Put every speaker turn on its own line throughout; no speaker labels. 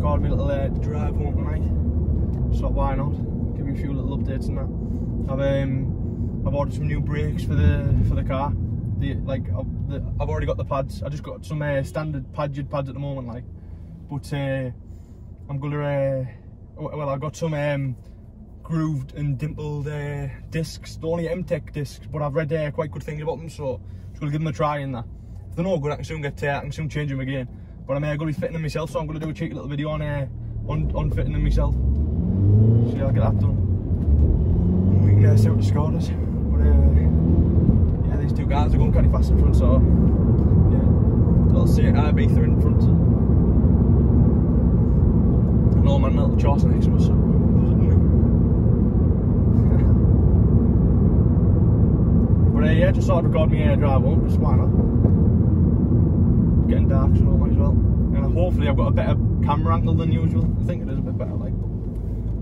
record my little drive home tonight, so why not? Give you a few little updates on that. I've ordered some new brakes for the car. I've already got the pads. I just got some standard pads at the moment, like. But I'm gonna. Well, I got some grooved and dimpled discs. They're only M-Tech discs, but I've read quite good things about them, so I'm just gonna give them a try in that. If they're no good, I can soon change them again. But I'm gonna be fitting them myself, so I'm gonna do a cheeky little video on fitting them myself. So I'll get that done. And we can see what the score is. But yeah, these two guys are going kind of fast in front, so yeah, little CIB through in front. No man, little Charles next to us, so but yeah, just sort of record me drive home, just why not? It's getting dark, so I might as well. And hopefully I've got a better camera angle than usual. I think it is a bit better, like.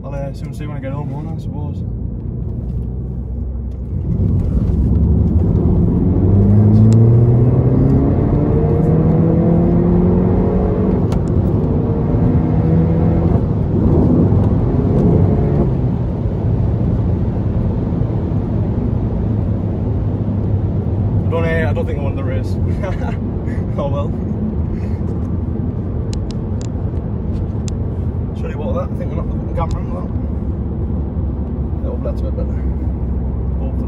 I'll soon see when I get home, won't I suppose. I don't think I won the race. Oh well. Sorry about that. I think we're not looking at the camera now. That's a bit better. Hopefully.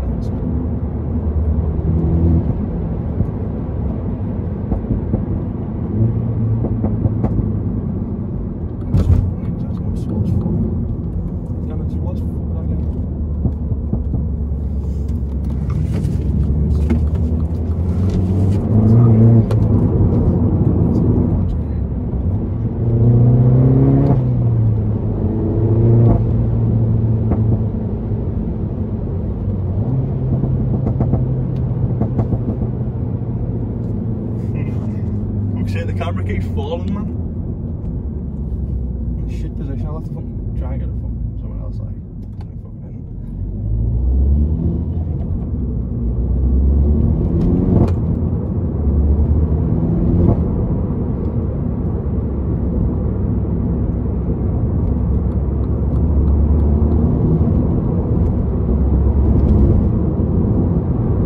The camera keeps falling, man. In a shit position. I'll have to fucking try and get it from someone else, like.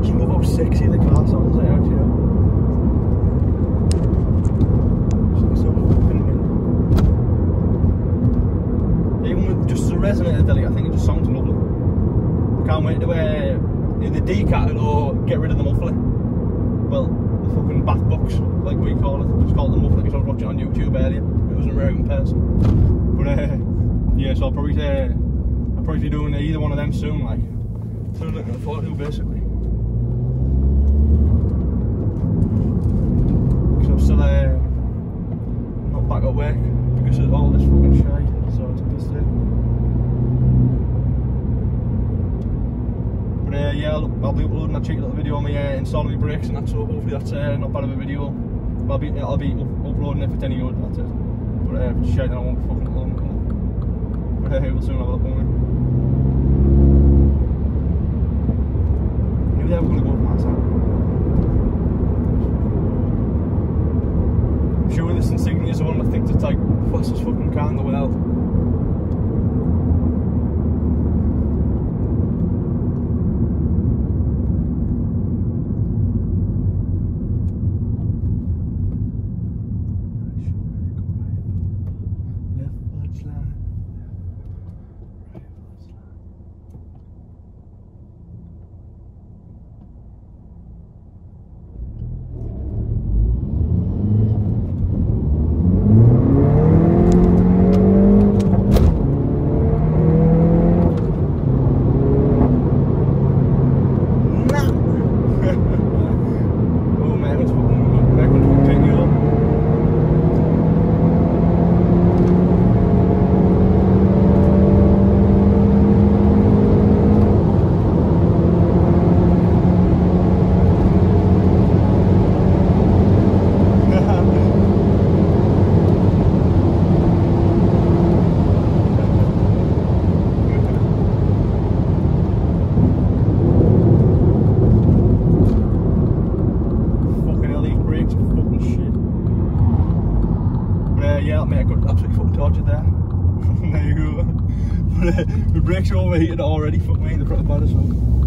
Just love how sexy the car sounds like, actually. Resonator delete, I think it just sounds lovely. I can't wait to either decat it or get rid of the muffler. Well, the fucking back box, like we call it. Just call it the muffler because I was watching it on YouTube earlier. It was an American person. But yeah, so I'll probably be doing either one of them soon, like. So I'm looking forward to, basically. Because I'm still not back at work because of all this fucking shite. So it's a piss take. Yeah, I'll be uploading a cheeky little video on me installing my brakes and that, so hopefully that's not bad of a video. I'll be uploading it if it's any good, that's it. But if it's shite, then I won't be fucking uploading. But we'll soon have a look, won't we? I knew they were going to go from that side. I'm sure this Insignia is the one that thinks it's like the fastest fucking car in the world. yeah, mate, I got absolutely fucking tortured there. There you go. But, my brakes are overheated already, fuck me, they're pretty bad as well.